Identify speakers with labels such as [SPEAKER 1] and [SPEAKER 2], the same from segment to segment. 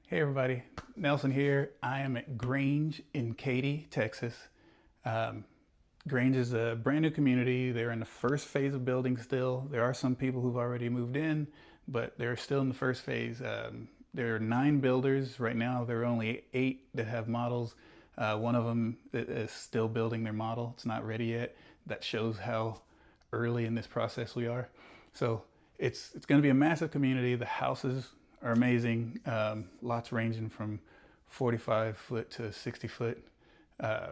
[SPEAKER 1] Hey everybody, Nelson here. I am at Grange in Katy, Texas. Um, Grange is a brand new community. They're in the first phase of building still. There are some people who've already moved in, but they're still in the first phase. There are 9 builders right now. There are only 8 that have models. One of them is still building their model. It's not ready yet. That shows how early in this process we are. So it's going to be a massive community. The houses are amazing. Lots ranging from 45 foot to 60 foot. Uh,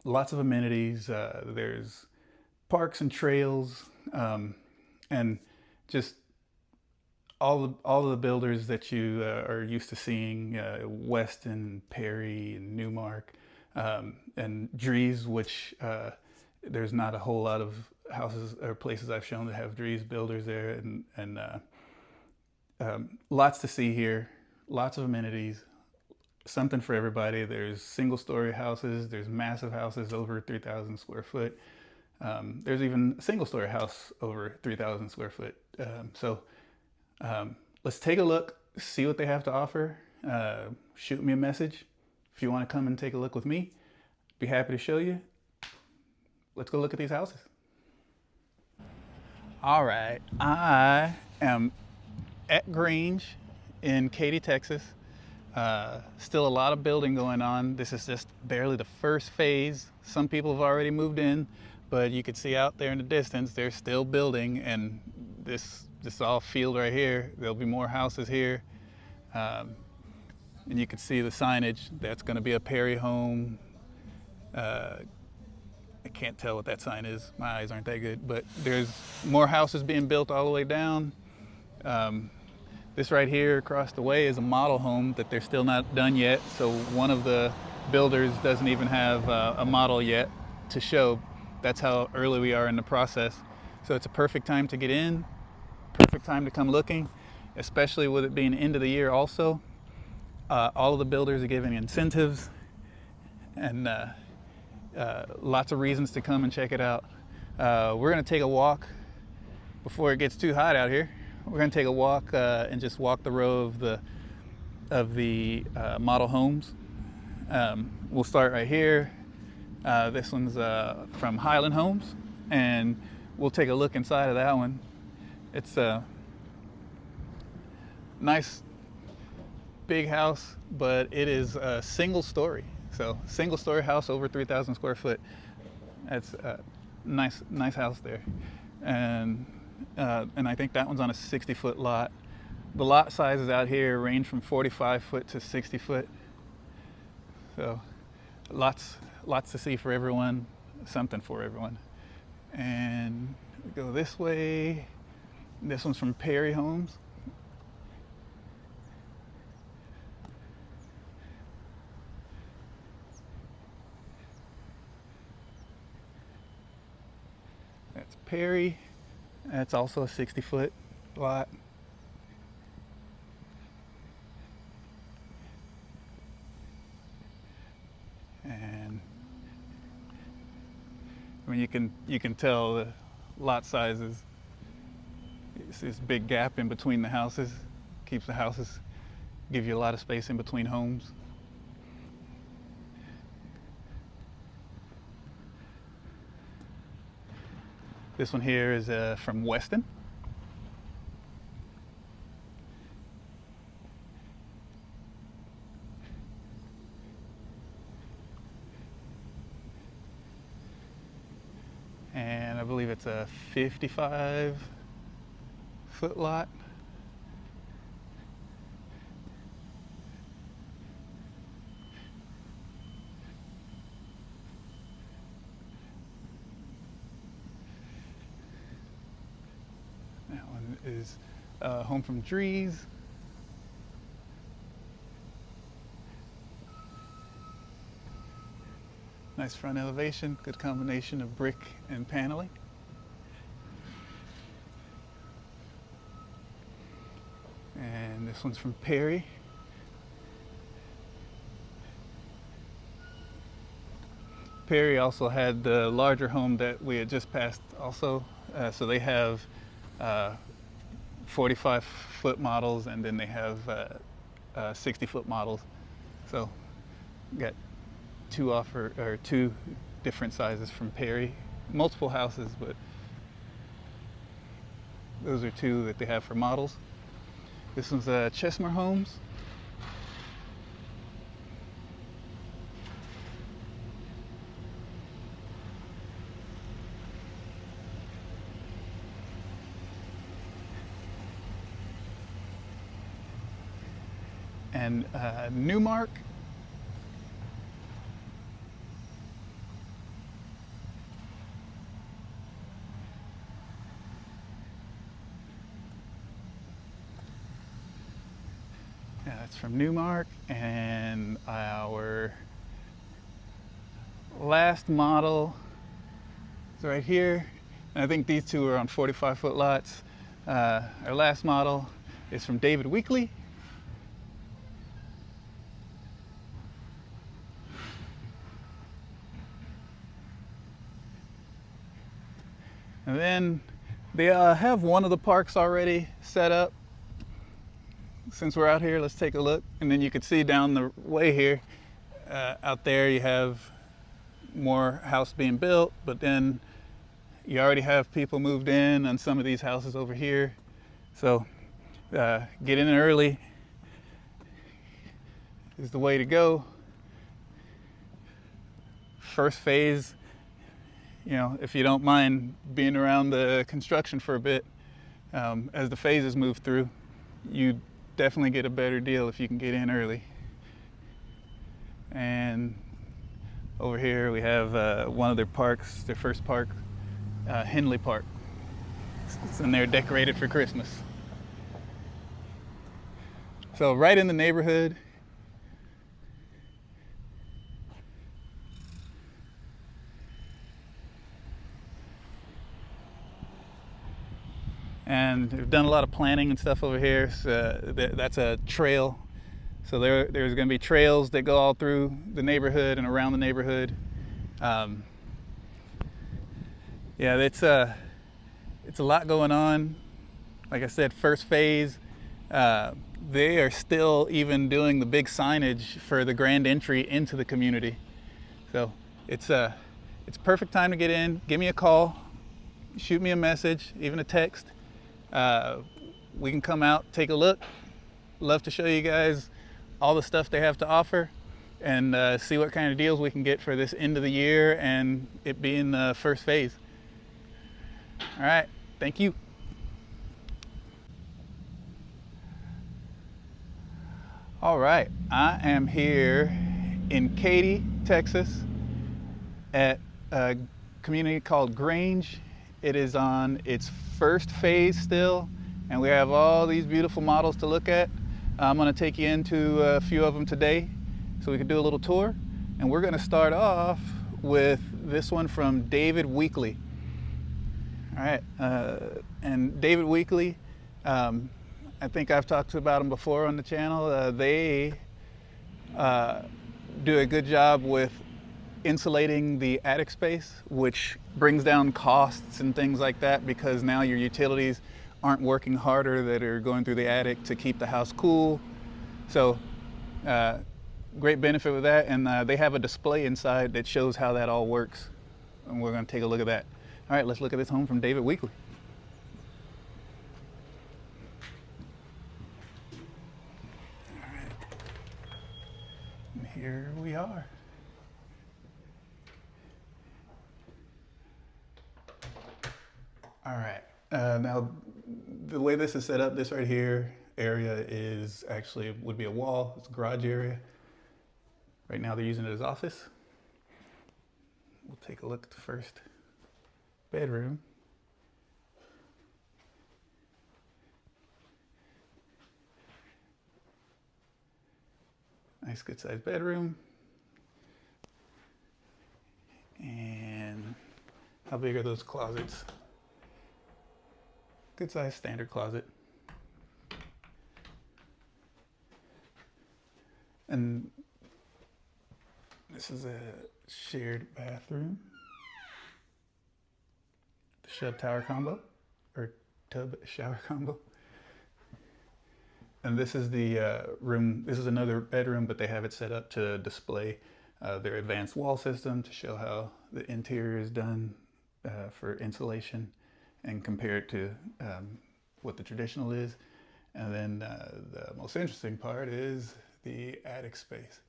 [SPEAKER 1] Lots of amenities. There's parks and trails, and just all of the builders that you are used to seeing, Weston, Perry, and Newmark, and Drees, which there's not a whole lot of houses or places I've shown that have Drees builders there, and lots to see here, lots of amenities, something for everybody. There's single story houses, there's massive houses over 3,000 square foot. There's even a single story house over 3,000 square foot. Let's take a look, see what they have to offer. Shoot me a message if you want to come and take a look with me. Be happy to show you. Let's go look at these houses. All right, I am at Grange in Katy, Texas. Still a lot of building going on. This is just barely the first phase. Some people have already moved in, but you can see out there in the distance, they're still building, and this all field right here, there'll be more houses here. And you can see the signage. That's going to be a Perry home. I can't tell what that sign is. My eyes aren't that good, but there's more houses being built all the way down. This right here across the way is a model home that they're still not done yet. So one of the builders doesn't even have a model yet to show. That's how early we are in the process. So it's a perfect time to get in, perfect time to come looking, especially with it being end of the year also. All of the builders are giving incentives and lots of reasons to come and check it out. We're gonna take a walk before it gets too hot out here. We're going to take a walk and just walk the row of the model homes. We'll start right here. This one's from Highland Homes, and we'll take a look inside of that one. It's a nice big house, but it is a single story. So single story house over 3,000 square foot. That's a nice house there. And I think that one's on a 60-foot lot. The lot sizes out here range from 45 foot to 60 foot. So lots to see for everyone, something for everyone. And we go this way. This one's from Perry Homes. That's Perry. That's also a 60-foot lot. And I mean, you can tell the lot sizes. It's this big gap in between the houses. Keeps the houses, give you a lot of space in between homes. This one here is from Weston. And I believe it's a 55-foot lot. That one is home from Drees. Nice front elevation, good combination of brick and paneling. And this one's from Perry. Perry also had the larger home that we had just passed also. So they have 45-foot models, and then they have 60-foot models. So got two different sizes from Perry. Multiple houses, but those are two that they have for models. This one's Chesmer Homes. And Newmark. Yeah, that's from Newmark. And our last model is right here. And I think these two are on 45-foot lots. Our last model is from David Weekley. And then they have one of the parks already set up. Since we're out here, let's take a look. And then you can see down the way here, out there you have more house being built, but then you already have people moved in on some of these houses over here. So get in early is the way to go. First phase, you know, if you don't mind being around the construction for a bit, as the phases move through, you definitely get a better deal if you can get in early. And over here we have one of their parks, their first park, Henley Park. And they're decorated for Christmas. So right in the neighborhood. And they've done a lot of planning and stuff over here. So that's a trail. So there's going to be trails that go all through the neighborhood and around the neighborhood. Yeah, it's a lot going on. Like I said, first phase. They are still even doing the big signage for the grand entry into the community. So it's perfect time to get in. Give me a call, shoot me a message, even a text. We can come out, take a look. Love to show you guys all the stuff they have to offer and see what kind of deals we can get for this end of the year and it being the first phase. All right, thank you. All right, I am here in Katy, Texas at a community called Grange. It is on its first phase still, and we have all these beautiful models to look at. I'm gonna take you into a few of them today so we can do a little tour. And we're gonna start off with this one from David Weekley. All right, and David Weekley, I think I've talked about them before on the channel. They do a good job with insulating the attic space, which brings down costs and things like that because now your utilities aren't working harder that are going through the attic to keep the house cool. So great benefit with that. And they have a display inside that shows how that all works. And we're going to take a look at that. All right, let's look at this home from David Weekley. All right. And here we are. All right, now the way this is set up, this right here area is actually would be a wall. It's a garage area. Right now they're using it as office. We'll take a look at the first bedroom. Nice good sized bedroom. And how big are those closets? Good size standard closet. And this is a shared bathroom. The tub shower combo. And this is the room. This is another bedroom, but they have it set up to display their advanced wall system to show how the interior is done for insulation and compare it to what the traditional is. And then the most interesting part is the attic space.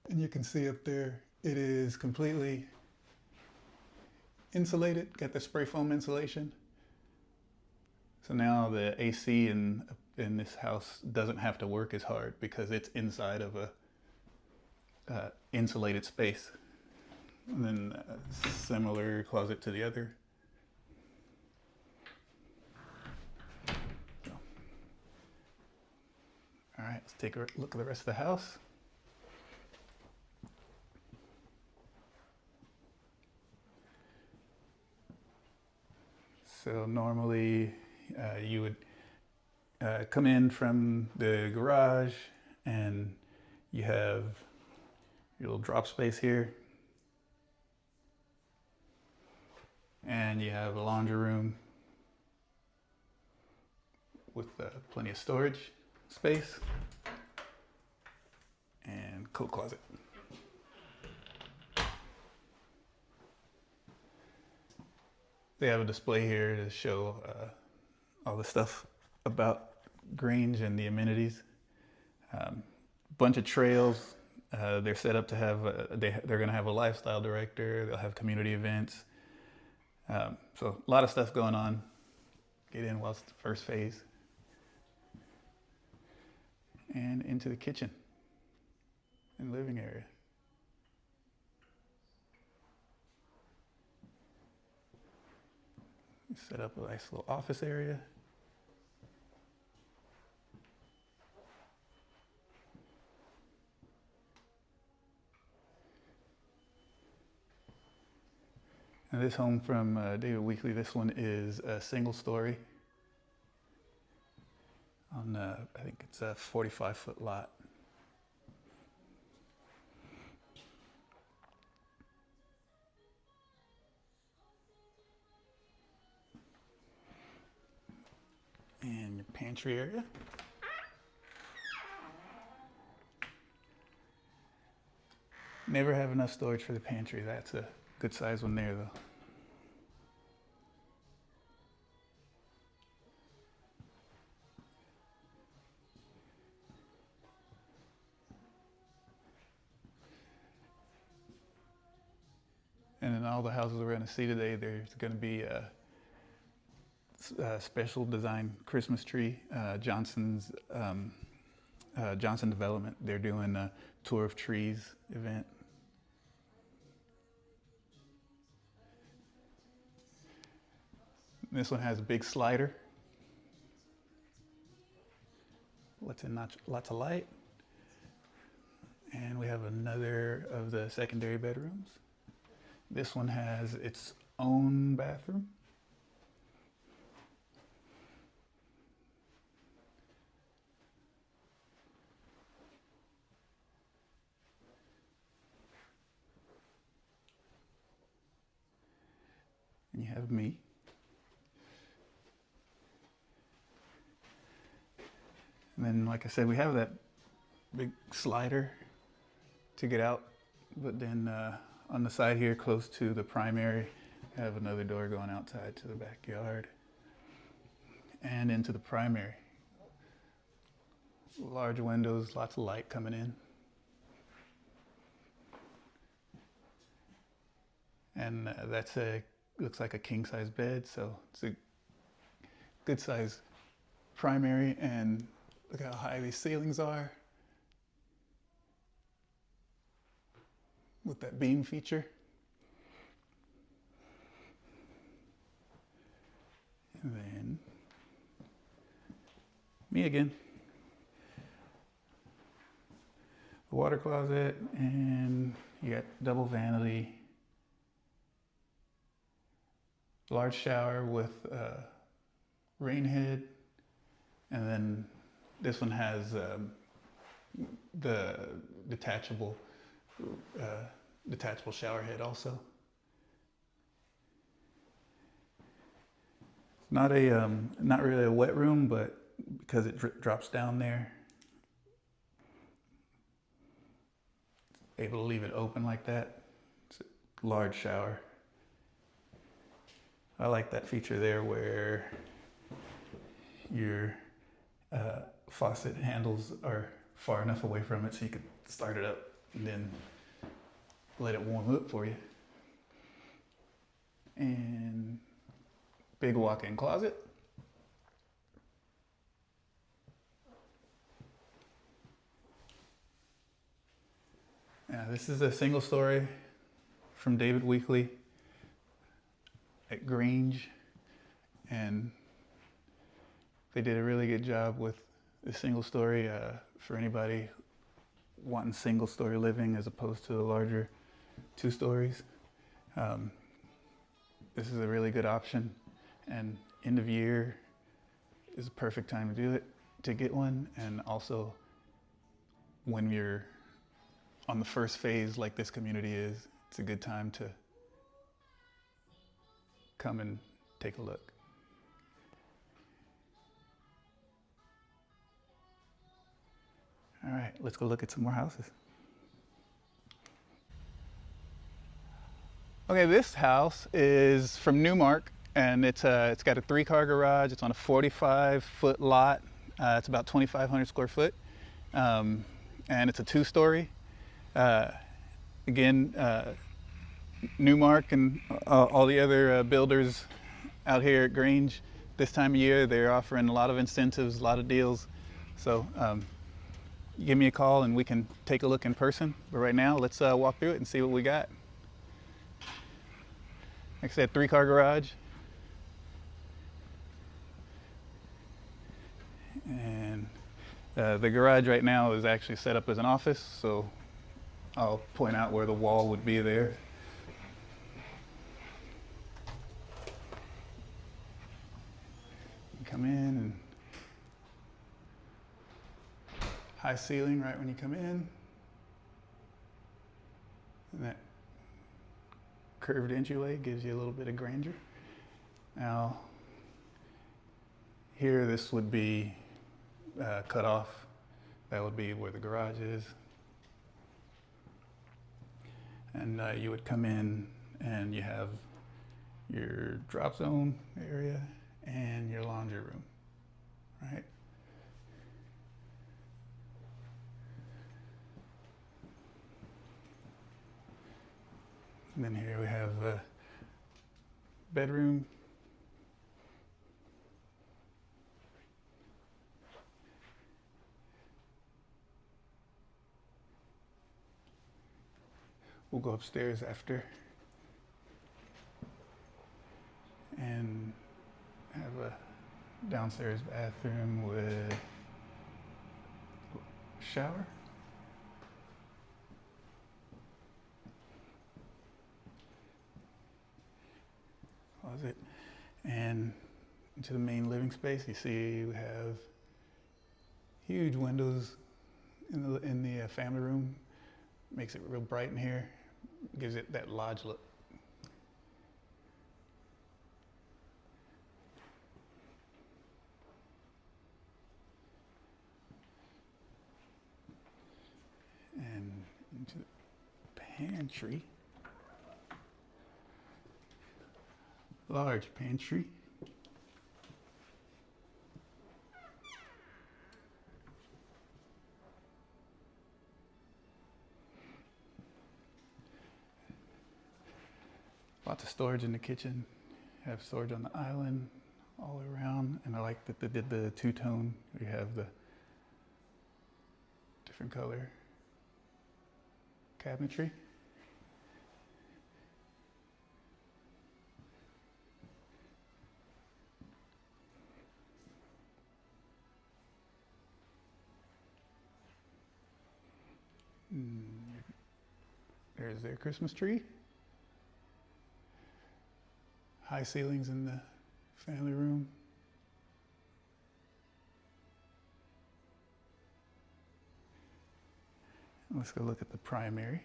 [SPEAKER 1] And you can see up there, it is completely insulated, got the spray foam insulation. So now the AC in this house doesn't have to work as hard because it's inside of a insulated space. And then a similar closet to the other. So. All right, let's take a look at the rest of the house. So normally you would come in from the garage and you have your little drop space here. And you have a laundry room with plenty of storage space and coat closet. They have a display here to show all the stuff about Grange and the amenities. Bunch of trails. They're set up to have, they're gonna have a lifestyle director. They'll have community events. So a lot of stuff going on. Get in while it's the first phase. And into the kitchen and living area. Set up a nice little office area. And this home from David Weekley, this one is a single story on, I think it's a 45-foot lot. And your pantry area. Never have enough storage for the pantry. That's a good size one there though. And in all the houses we're going to see today, there's going to be a special design Christmas tree. Johnson Development, they're doing a tour of trees event. This one has a big slider. Lets in lots of light. And we have another of the secondary bedrooms. This one has its own bathroom. And you have me. And then, like I said, we have that big slider to get out, but then on the side here, close to the primary, we have another door going outside to the backyard and into the primary. Large windows, lots of light coming in. And that's looks like a king-size bed, so it's a good size primary, and look how high these ceilings are with that beam feature. And then me again. The water closet, and you got double vanity. Large shower with rain head, and then this one has the detachable shower head also. Not really a wet room, but because it drops down there, able to leave it open like that. It's a large shower. I like that feature there where your faucet handles are far enough away from it so you could start it up and then let it warm up for you. And big walk-in closet. Now this is a single story from David Weekley at Grange, and they did a really good job with the single story for anybody wanting single story living as opposed to the larger 2 stories. This is a really good option, and end of year is a perfect time to do it, to get one. And also when you're on the first phase like this community is, it's a good time to come and take a look. All right, let's go look at some more houses. Okay, this house is from Newmark, and it's got a 3-car garage. It's on a 45-foot lot. It's about 2,500 square foot, and it's a 2-story. Again, Newmark and all the other builders out here at Grange, this time of year, they're offering a lot of incentives, a lot of deals. So give me a call and we can take a look in person. But right now, let's walk through it and see what we got. Like I said, 3-car garage. And the garage right now is actually set up as an office, so I'll point out where the wall would be there. Come in, and high ceiling right when you come in. And that curved entryway gives you a little bit of grandeur. Now, here this would be cut off. That would be where the garage is. And you would come in and you have your drop zone area and your laundry room, right? And then here we have a bedroom. We'll go upstairs after and have a downstairs bathroom with shower. Closet. And into the main living space, you see we have huge windows in the family room. Makes it real bright in here. Gives it that lodge look. And into the pantry. Large pantry. Lots of storage in the kitchen. Have storage on the island all around, and I like that they did the 2-tone. You have the different color cabinetry. There's their Christmas tree. High ceilings in the family room. Let's go look at the primary.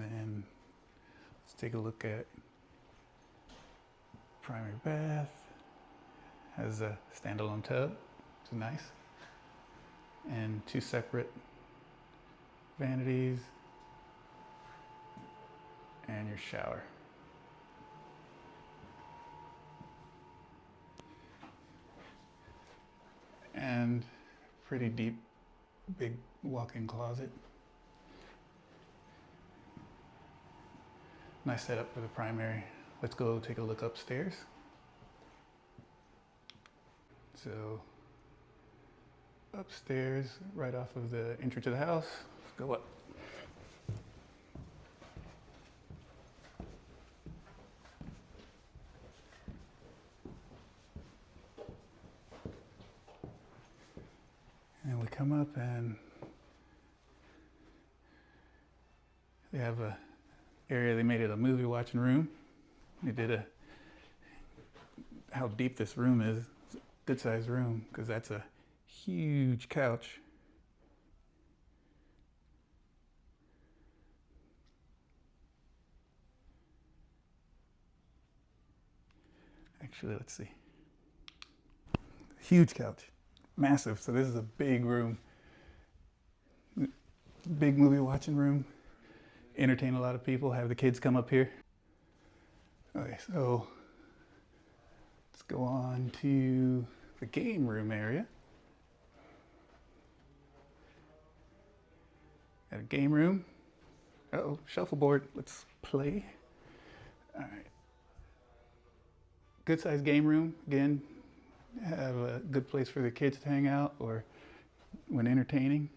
[SPEAKER 1] then let's take a look at primary bath. Has a standalone tub, which is nice. And 2 separate vanities and your shower. And pretty deep, big walk-in closet. Nice setup for the primary. Let's go take a look upstairs. So upstairs, right off of the entry to the house, let's go up. And we come up and they have a area, they made it a movie watching room. They did how deep this room is. It's a good sized room because that's a huge couch. Actually, let's see. Huge couch, massive. So this is a big room, big movie watching room. Entertain a lot of people, have the kids come up here. Okay, so let's go on to the game room area. Got a game room. Uh-oh, shuffleboard. Let's play. All right. Good sized game room. Again, have a good place for the kids to hang out or when entertaining.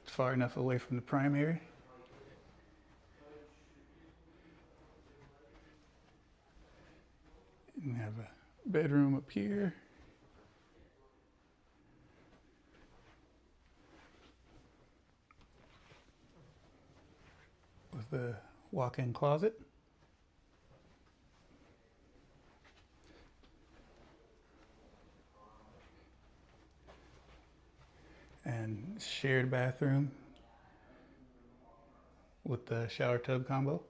[SPEAKER 1] It's far enough away from the primary. And have a bedroom up here. With the walk-in closet. And shared bathroom with the shower tub combo.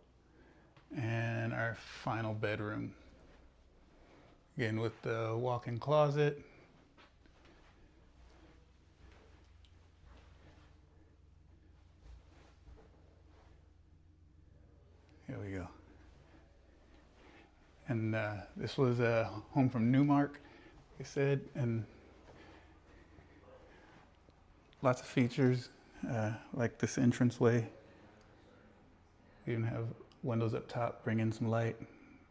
[SPEAKER 1] And our final bedroom. Again, with the walk-in closet. Here we go. And this was a home from Newmark, like I said, and lots of features, like this entranceway. You even have windows up top, bring in some light,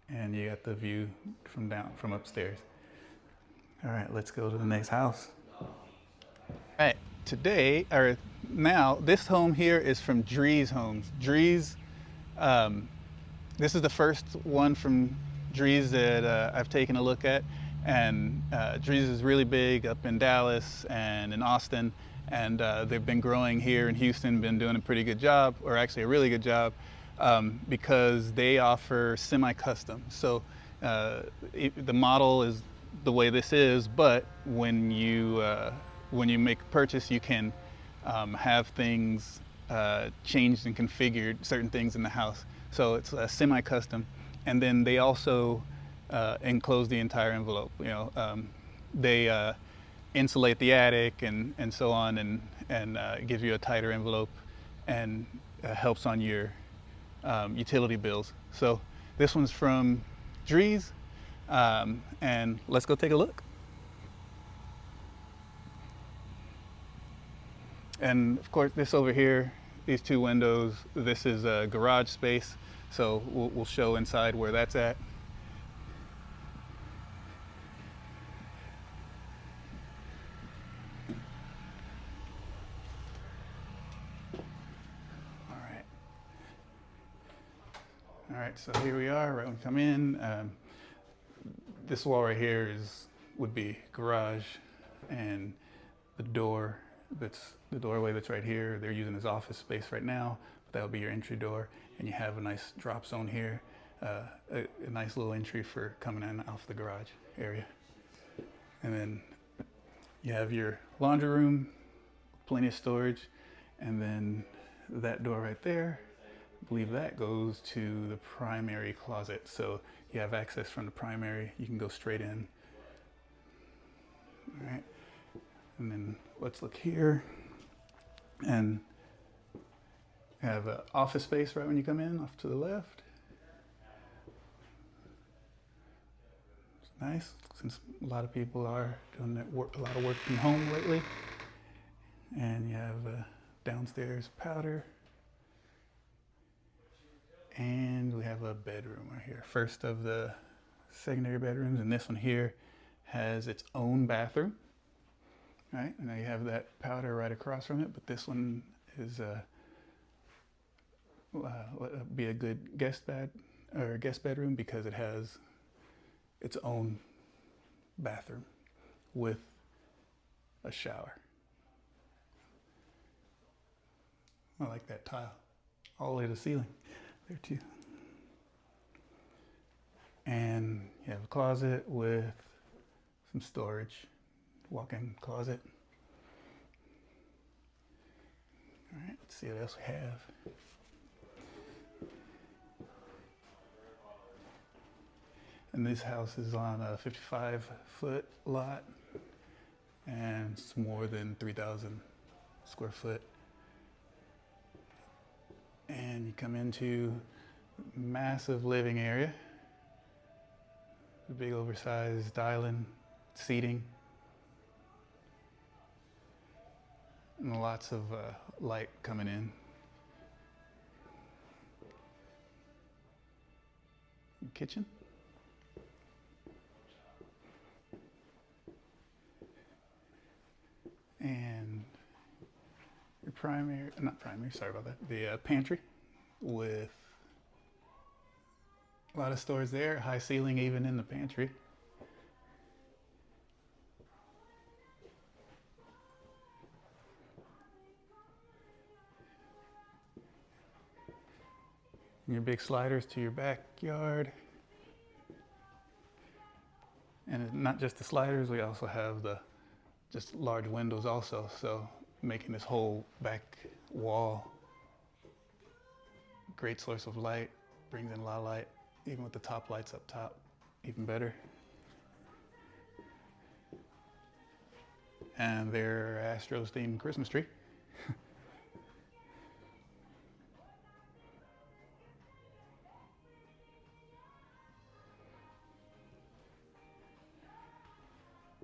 [SPEAKER 1] and you got the view from upstairs. All right, let's go to the next house. All right, now, this home here is from Drees Homes. Drees, this is the first one from Drees that I've taken a look at, and Drees is really big up in Dallas and in Austin, and they've been growing here in Houston, been doing a pretty good job, or actually a really good job, because they offer semi-custom. So the model is the way this is, but when you make a purchase, you can have things changed and configured, certain things in the house. So it's semi-custom, and then they also enclose the entire envelope. You know, they insulate the attic and so on, and give you a tighter envelope, and helps on your utility bills. So this one's from Drees, and let's go take a look. And of course, this over here, these 2 windows, this is a garage space, so we'll show inside where that's at. All right, so here we are, right when we come in. This wall right here would be garage, and the doorway that's right here, they're using as office space right now, but that'll be your entry door, and you have a nice drop zone here, a nice little entry for coming in off the garage area. And then you have your laundry room, plenty of storage, And then that door right there, I believe that goes to the primary closet. So you have access from the primary, you can go straight in. All right, and then let's look here, and have an office space right when you come in, off to the left. It's nice, since a lot of people are doing that a lot of work from home lately. And you have a downstairs powder. And we have a bedroom right here. First of the secondary bedrooms, and this one here has its own bathroom. Right, and now you have that powder right across from it, but this one is be a good guest bedroom because it has its own bathroom with a shower. I like that tile all the way to the ceiling there too. And you have a closet with some storage, walk-in closet. All right, let's see what else we have. And this house is on a 55-foot lot, and it's more than 3,000 square foot. And you come into massive living area, a big oversized island, seating, and lots of light coming in. Kitchen. And your sorry about that, the pantry with a lot of storage there, high ceiling even in the pantry. And your big sliders to your backyard. And not just the sliders, we also have the just large windows also, so making this whole back wall great source of light, brings in a lot of light, even with the top lights up top, even better. And their Astros themed Christmas tree.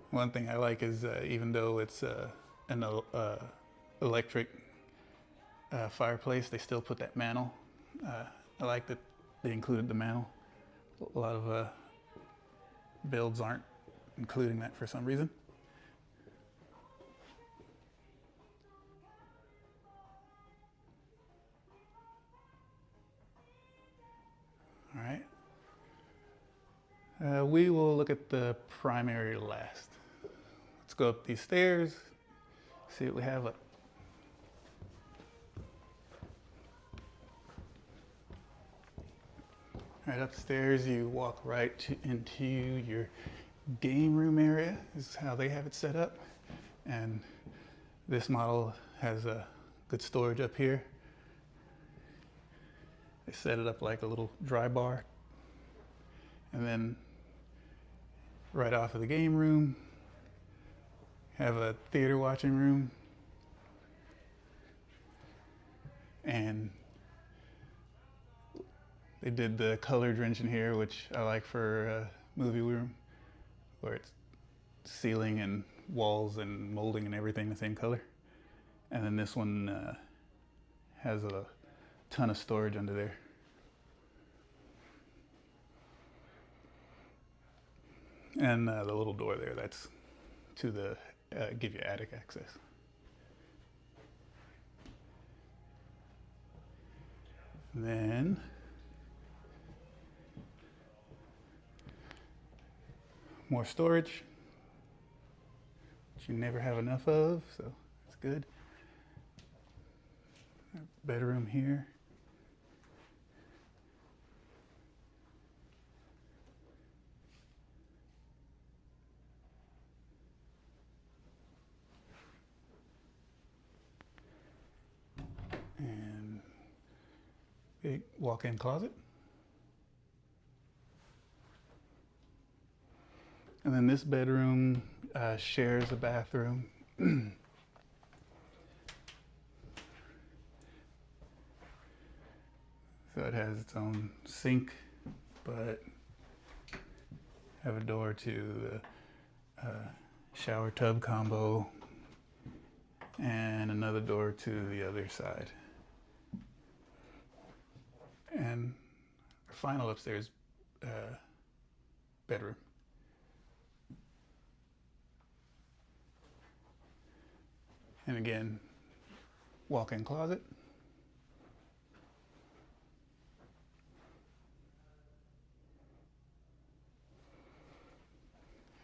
[SPEAKER 1] One thing I like is even though it's an electric fireplace, they still put that mantle. I like that they included the mantle. A lot of builds aren't including that for some reason. All right. We will look at the primary last. Let's go up these stairs, see what we have up. Right upstairs, you walk right into your game room area. This is how they have it set up. And this model has a good storage up here. They set it up like a little dry bar. And then right off of the game room, have a theater watching room. And they did the color drenching here, which I like for a movie room, where it's ceiling and walls and molding and everything the same color. And then this one has a ton of storage under there. And the little door there, that's to the give you attic access. And then more storage, which you never have enough of, so that's good. Bedroom here. big walk-in closet. And then this bedroom shares a bathroom. So it has its own sink, but have a door to the shower tub combo and another door to the other side. And our final upstairs bedroom. And again, walk-in closet.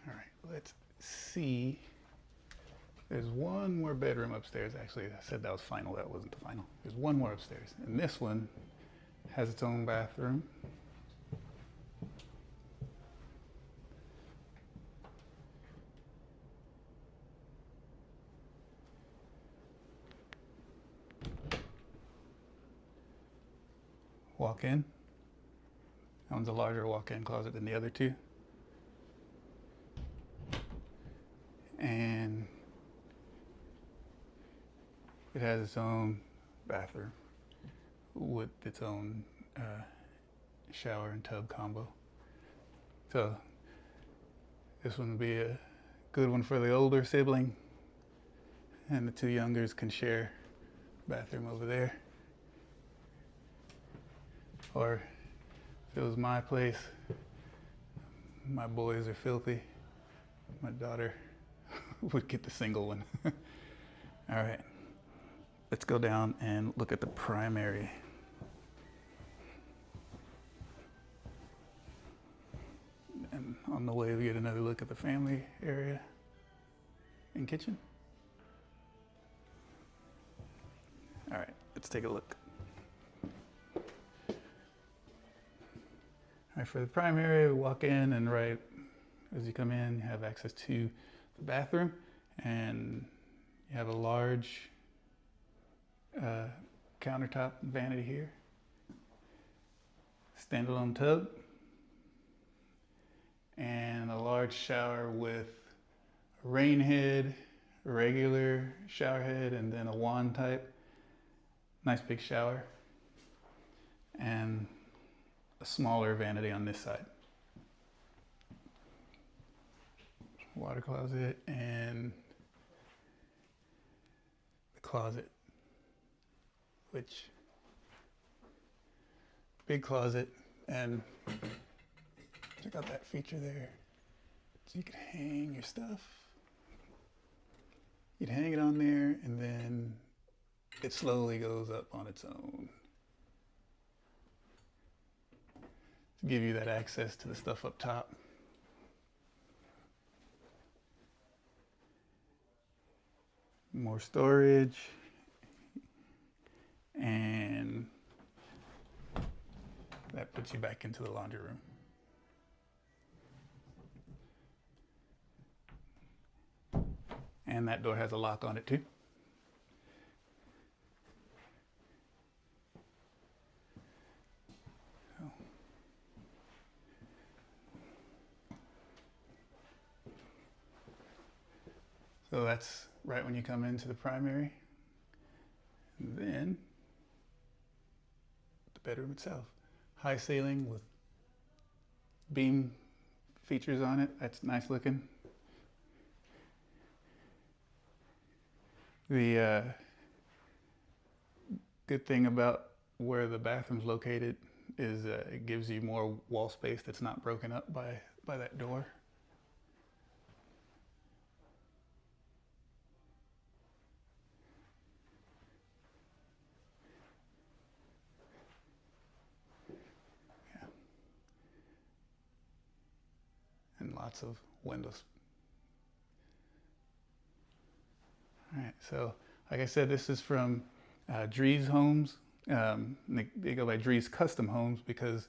[SPEAKER 1] All right, let's see. There's one more bedroom upstairs. Actually, I said that was final. That wasn't the final. There's one more upstairs. And this one has its own bathroom. Walk in. That one's a larger walk-in closet than the other two. And it has its own bathroom with its own shower and tub combo. So this one would be a good one for the older sibling, and the two youngers can share bathroom over there. Or if it was my place, my boys are filthy, my daughter would get the single one. All right, let's go down and look at the primary. And on the way, we get another look at the family area and kitchen. All right, let's take a look. All right, for the primary, we walk in, and right as you come in, you have access to the bathroom, and you have a large countertop vanity here, standalone tub, and a large shower with a rain head, a regular shower head, and then a wand type. Nice big shower, and a smaller vanity on this side. Water closet and the closet, which big closet, and check out that feature there. So you could hang your stuff. You'd hang it on there, and then it slowly goes up on its own to give you that access to the stuff up top. More storage, and that puts you back into the laundry room. And that door has a lock on it too. So that's right when you come into the primary. And then the bedroom itself. High ceiling with beam features on it. That's nice looking. The good thing about where the bathroom's located is it gives you more wall space that's not broken up by that door. Yeah. And lots of windows. All right, so like I said, this is from Drees Homes. They go by Drees Custom Homes because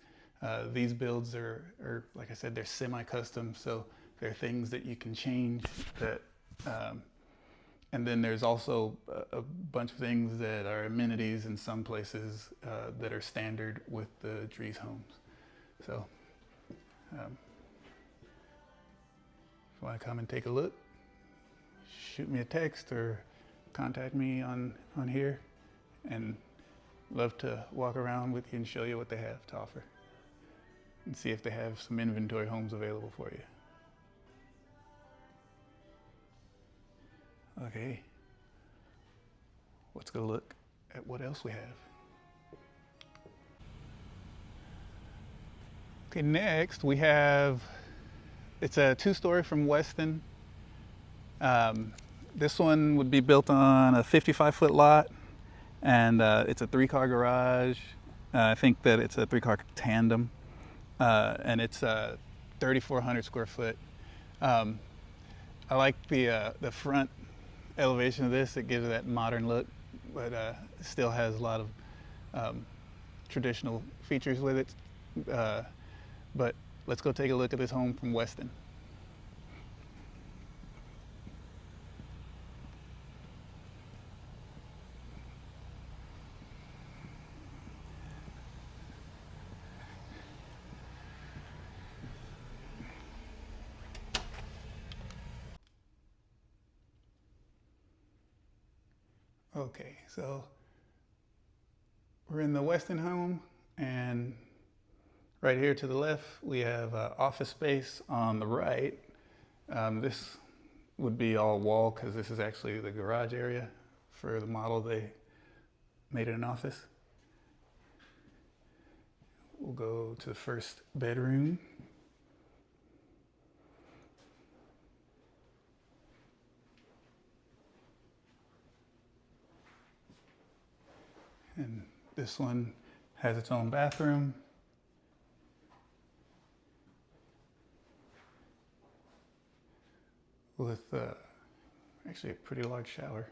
[SPEAKER 1] these builds are, like I said, they're semi-custom, so they're things that you can change that And then there's also a bunch of things that are amenities in some places that are standard with the Drees homes. So if you want to come and take a look, shoot me a text or contact me on here, and love to walk around with you and show you what they have to offer and see if they have some inventory homes available for you. Okay, let's go look at what else we have. Okay, next we have, it's a 2-story from Weston. This one would be built on a 55-foot lot, and it's a 3-car garage. I think that it's a 3-car tandem, and it's 3,400 square foot. I like the front elevation of this. It gives it that modern look, but it still has a lot of traditional features with it. But let's go take a look at this home from Weston. Okay, so we're in the Weston home, and right here to the left we have office space. On the right, this would be all wall because this is actually the garage area for the model. They made it an office. We'll go to the first bedroom. And this one has its own bathroom. With actually a pretty large shower.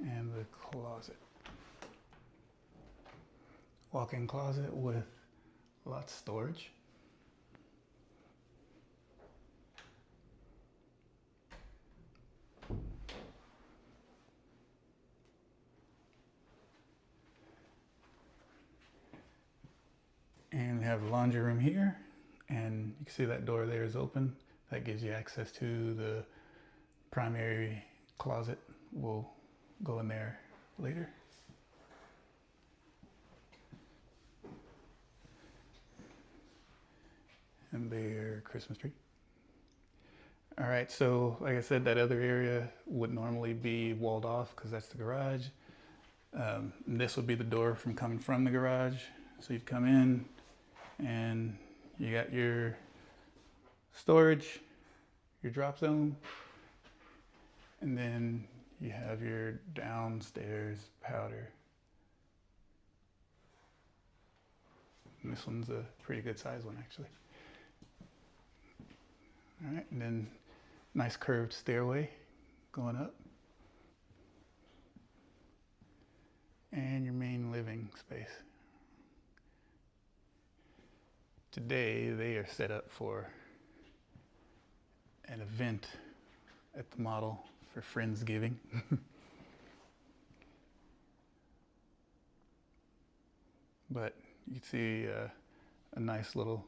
[SPEAKER 1] And the closet. Walk-in closet with lots of storage. And we have the laundry room here, and you can see that door there is open. That gives you access to the primary closet. We'll go in there later. And their Christmas tree. All right, so like I said, that other area would normally be walled off because that's the garage. This would be the door from coming from the garage. So you'd come in, and you got your storage, your drop zone, and then you have your downstairs powder. And this one's a pretty good size one, actually. All right, and then nice curved stairway going up. And your main living space. Today, they are set up for an event at the model for Friendsgiving. But you can see a nice little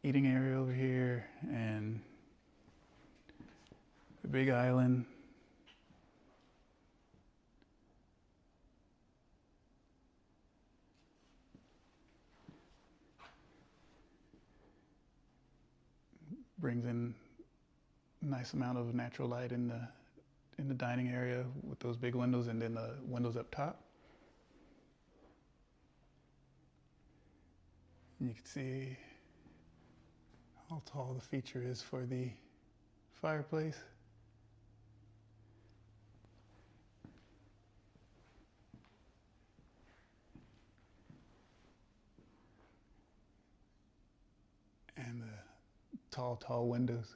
[SPEAKER 1] eating area over here, and a big island. Brings in a nice amount of natural light in the dining area with those big windows, and then the windows up top. And you can see how tall the feature is for the fireplace. And the tall windows.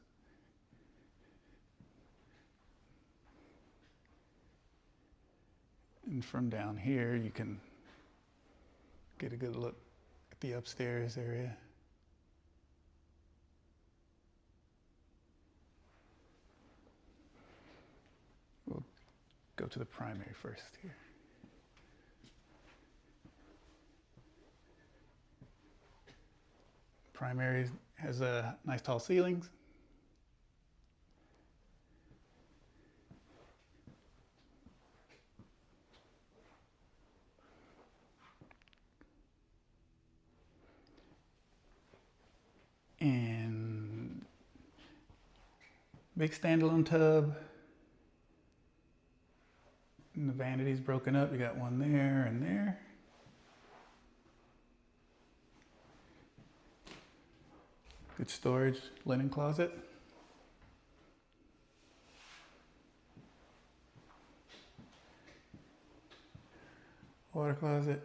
[SPEAKER 1] And from down here, you can Get a good look at the upstairs area. We'll go to the primary first here. Primary has nice tall ceilings. And big standalone tub. And the vanity's broken up. You got one there and there. Good storage, linen closet. Water closet.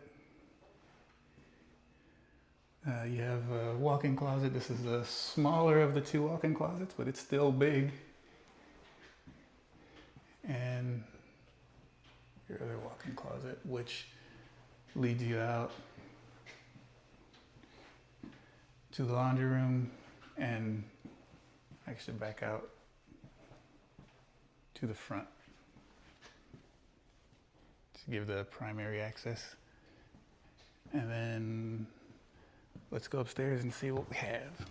[SPEAKER 1] You have a walk-in closet. This is the smaller of the two walk-in closets, but it's still big. And your other walk-in closet, which leads you out to the laundry room and actually back out to the front to give the primary access. And then let's go upstairs and see what we have.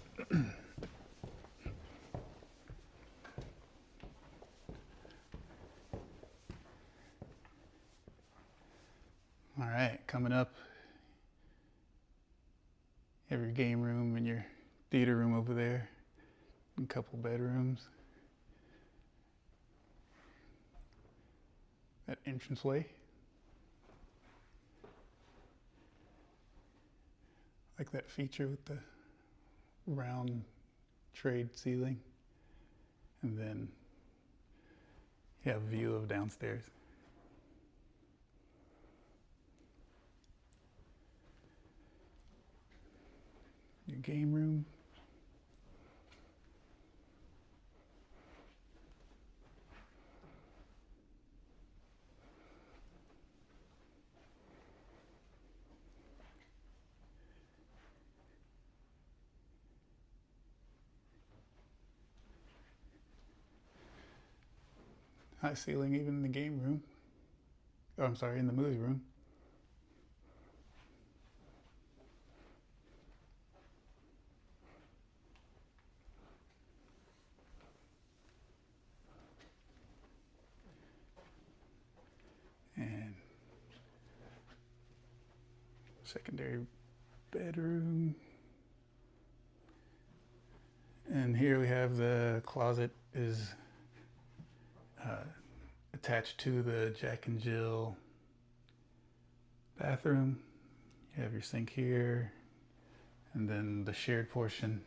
[SPEAKER 1] All right, coming up, you have your game room and your theater room over there, and a couple bedrooms. That entranceway. Like that feature with the round trade ceiling. And then you have a view of downstairs. Your game room. High ceiling even in the game room. Oh, I'm sorry, in the movie room. And secondary bedroom. And here we have the closet is attached to the Jack and Jill bathroom. You have your sink here, and then the shared portion.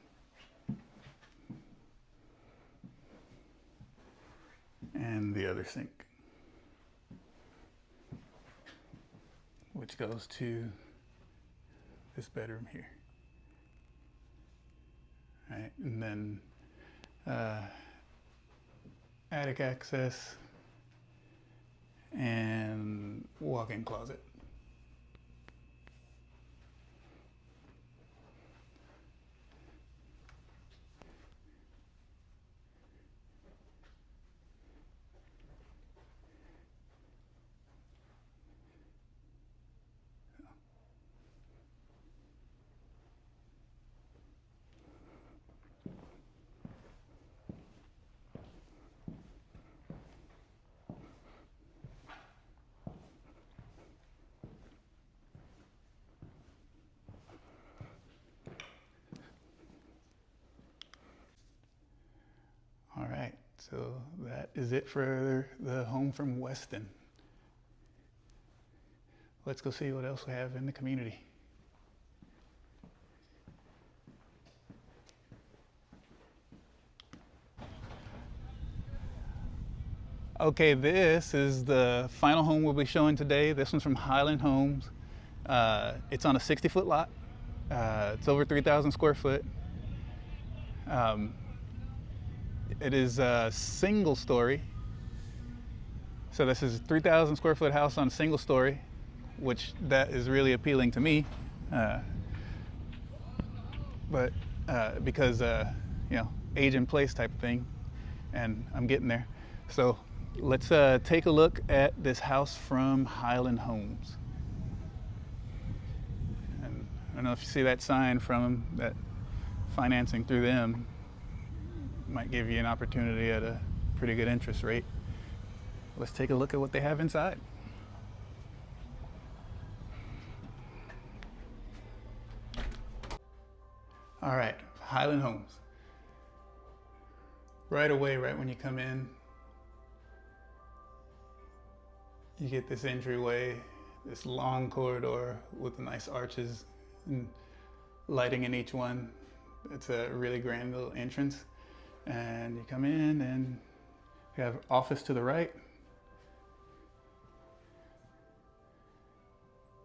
[SPEAKER 1] And the other sink, which goes to this bedroom here. All right, and then attic access and walk-in closet. All right, so that is it for the home from Weston. Let's go see what else we have in the community. Okay, this is the final home we'll be showing today. This one's from Highland Homes. It's on a 60-foot lot. It's over 3,000 square foot. It is a single story. So this is a 3,000 square foot house on a single story which that is really appealing to me. But because you know, age in place type of thing, and I'm getting there. So let's take a look at this house from Highland Homes. And I don't know if you see that sign from them, that financing through them might give you an opportunity at a pretty good interest rate. Let's take a look at what they have inside. All right, Highland Homes. Right away, right when you come in, you get this entryway, this long corridor with nice arches and lighting in each one. It's a really grand little entrance. And you come in and you have office to the right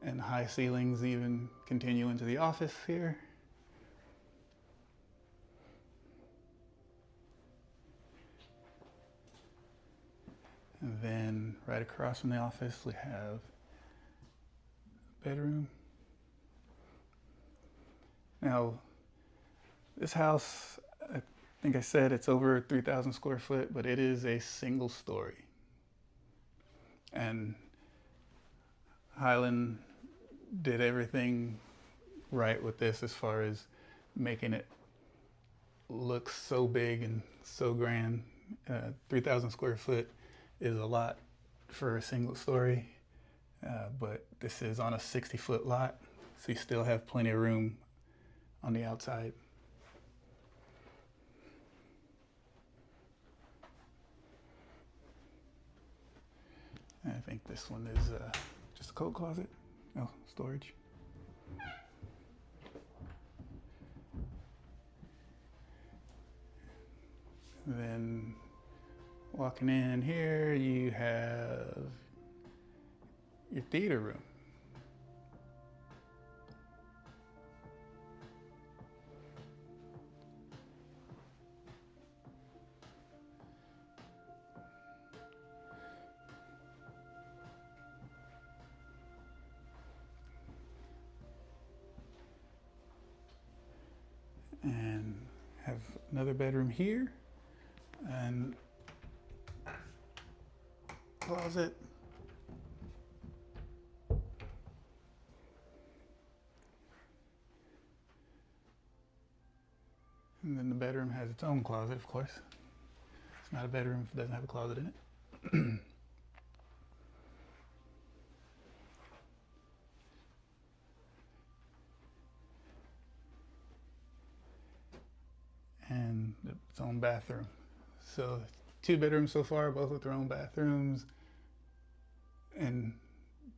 [SPEAKER 1] and high ceilings even continue into the office here. And then right across from the office, we have a bedroom. Now, this house, I think I said it's over 3,000 square foot, but it is a single story. And Highland did everything right with this as far as making it look so big and so grand. 3,000 square foot is a lot for a single story, but this is on a 60-foot lot, so you still have plenty of room on the outside. And I think this one is just a coat closet, no storage. Then walking in here, you have your theater room. And have another bedroom here and closet. And then the bedroom has its own closet, of course. It's not a bedroom if it doesn't have a closet in it. And its own bathroom. So 2 bedrooms so far, both with their own bathrooms, and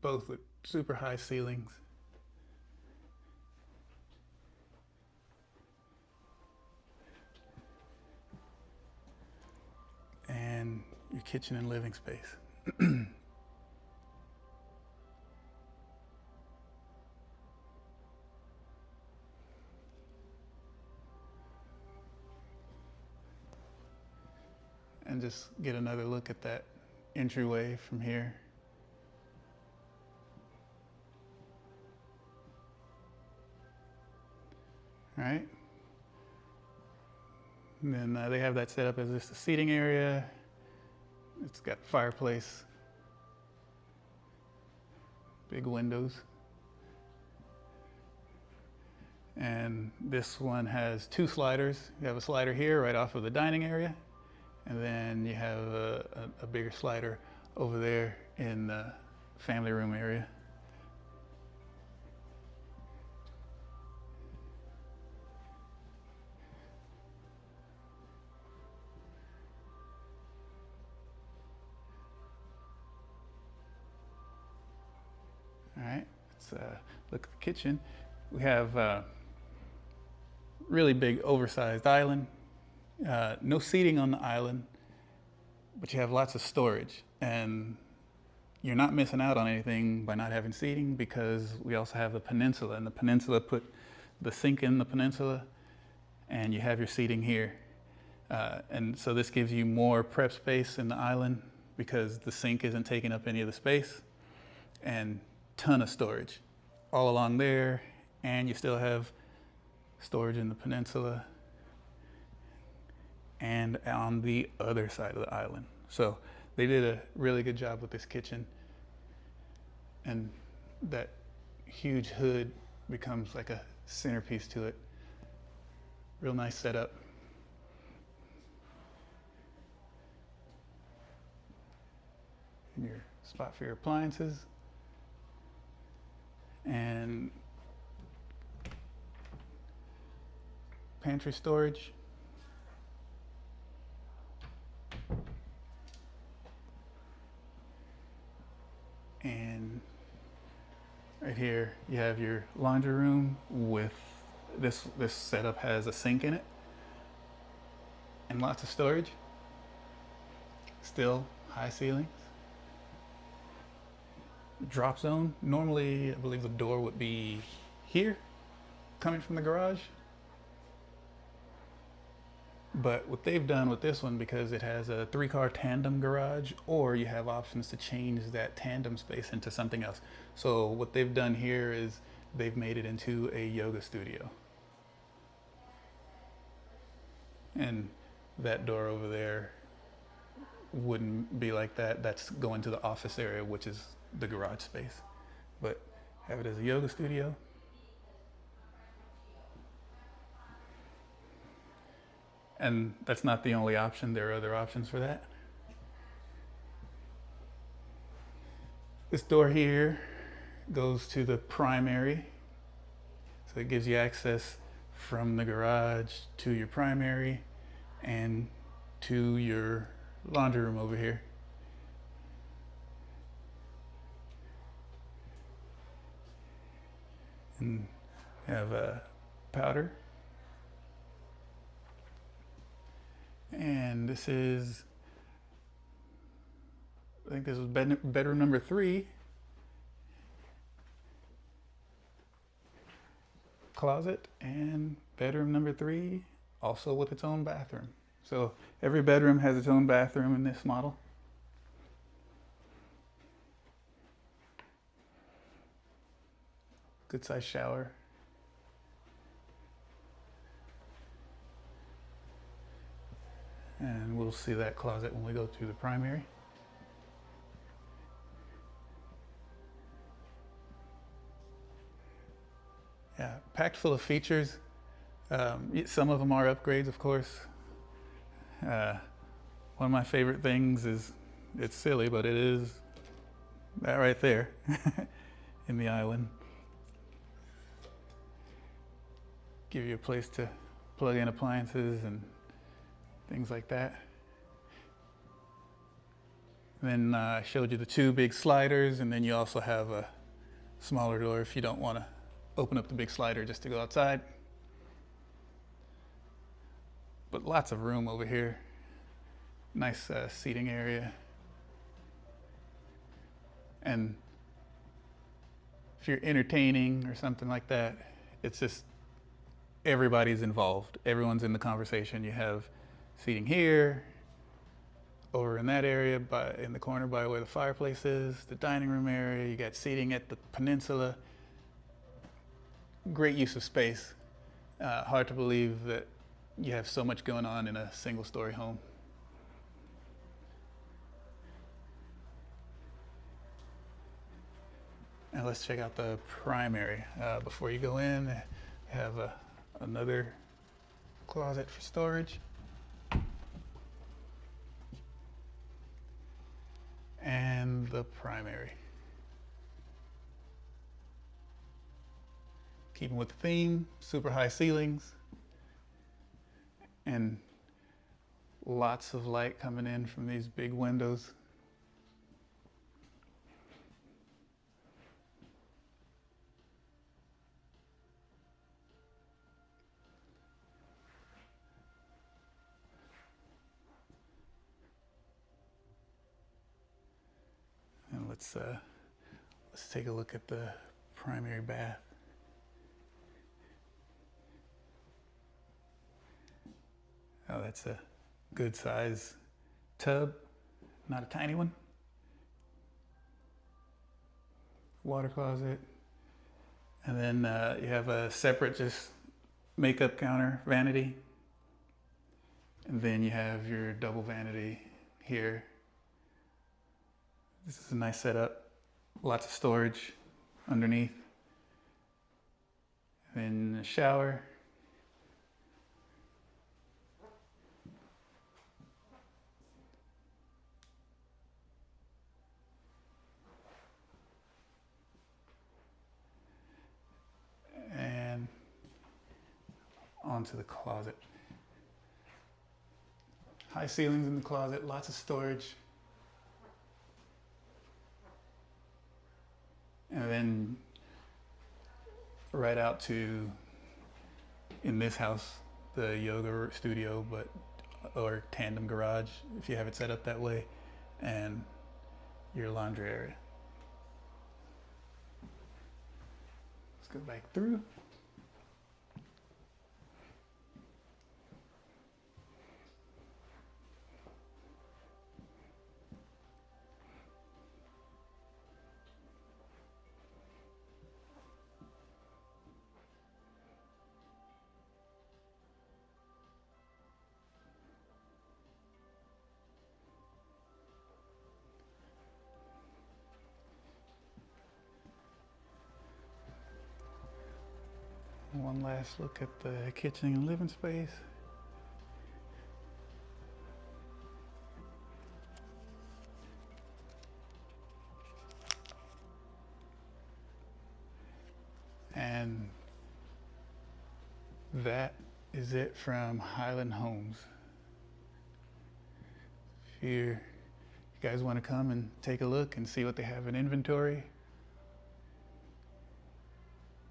[SPEAKER 1] both with super high ceilings. And your kitchen and living space. And just get another look at that entryway from here. All right. And then they have that set up as just a seating area. It's got fireplace, big windows. And this one has 2 sliders. You have a slider here right off of the dining area. And then you have a bigger slider over there in the family room area. All right, let's look at the kitchen. We have a really big oversized island. No seating on the island, but you have lots of storage, and you're not missing out on anything by not having seating, because we also have the peninsula, and the peninsula put the sink in the peninsula, and you have your seating here. And so this gives you more prep space in the island because the sink isn't taking up any of the space. And ton of storage all along there, and you still have storage in the peninsula and on the other side of the island. So they did a really good job with this kitchen, and that huge hood becomes like a centerpiece to it. Real nice setup. And your spot for your appliances. And pantry storage. And right here you have your laundry room with this setup has a sink in it and lots of storage. Still high ceilings. Drop zone. Normally I believe the door would be here coming from the garage. But what they've done with this one, because it has a 3-car tandem garage, or you have options to change that tandem space into something else. So what they've done here is they've made it into a yoga studio. And that door over there wouldn't be like that. That's going to the office area, which is the garage space. But have it as a yoga studio. And that's not the only option. There are other options for that. This door here goes to the primary. So it gives you access from the garage to your primary and to your laundry room over here. And you have a powder. And this is, I think this is bedroom number 3. Closet, and bedroom number 3 also with its own bathroom. So every bedroom has its own bathroom in this model. Good size shower. And we'll see that closet when we go through the primary. Yeah, packed full of features. Some of them are upgrades, of course. One of my favorite things is, it's silly, but it is that right there in the island. Give you a place to plug in appliances and things like that. Then I showed you the 2 big sliders, and then you also have a smaller door if you don't want to open up the big slider just to go outside. But lots of room over here. Nice seating area. And if you're entertaining or something like that, it's just everybody's involved. Everyone's in the conversation. You have seating here, over in that area, in the corner by where the fireplace is, the dining room area. You got seating at the peninsula. Great use of space. Hard to believe that you have so much going on in a single-story home. Now let's check out the primary. Before you go in, you have another closet for storage. And the primary. Keeping with the theme, super high ceilings and lots of light coming in from these big windows. And let's take a look at the primary bath. Oh, that's a good size tub, not a tiny one. water closet. And then you have a separate just makeup counter vanity. And then you have your double vanity here. This is a nice setup. Lots of storage underneath. And then the shower. And onto the closet. High ceilings in the closet, lots of storage. And then right out to, in this house, the yoga studio, or tandem garage, if you have it set up that way, and your laundry area. Let's go back through. One last look at the kitchen and living space. And that is it from Highland Homes. If you guys want to come and take a look and see what they have in inventory,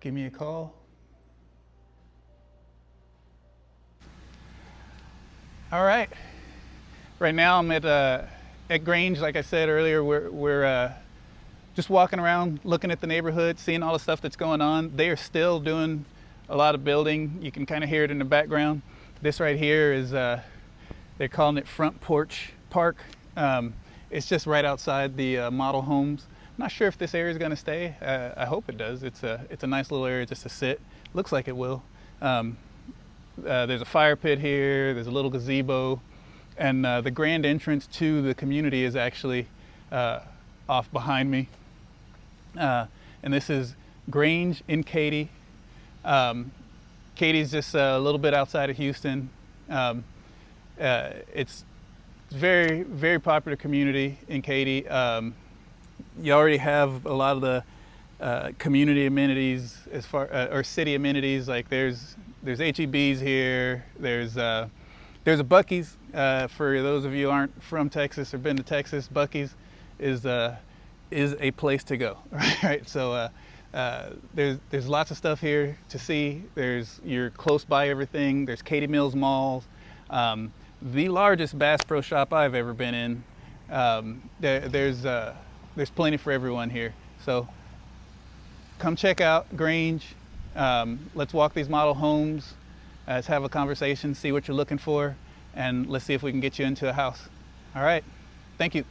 [SPEAKER 1] give me a call. All right. Right now I'm at Grange. Like I said earlier, we're just walking around, looking at the neighborhood, seeing all the stuff that's going on. They are still doing a lot of building. You can kind of hear it in the background. This right here is they're calling it Front Porch Park. It's just right outside the model homes. I'm not sure if this area is going to stay. I hope it does. It's a nice little area just to sit. Looks like it will. There's a fire pit here, there's a little gazebo, and the grand entrance to the community is actually off behind me. And this is Grange in Katy. Katy's just a little bit outside of Houston. It's very, very popular community in Katy. You already have a lot of the community amenities or city amenities, like there's H-E-B's here, there's a Buc-ee's. For those of you who aren't from Texas or been to Texas, Buc-ee's is a place to go, right? So there's lots of stuff here to see. You're close by everything. There's Katy Mills Malls, the largest Bass Pro Shop I've ever been in. There's plenty for everyone here. So come check out Grange. Let's walk these model homes. Let's have a conversation, see what you're looking for, and let's see if we can get you into a house. All right, thank you.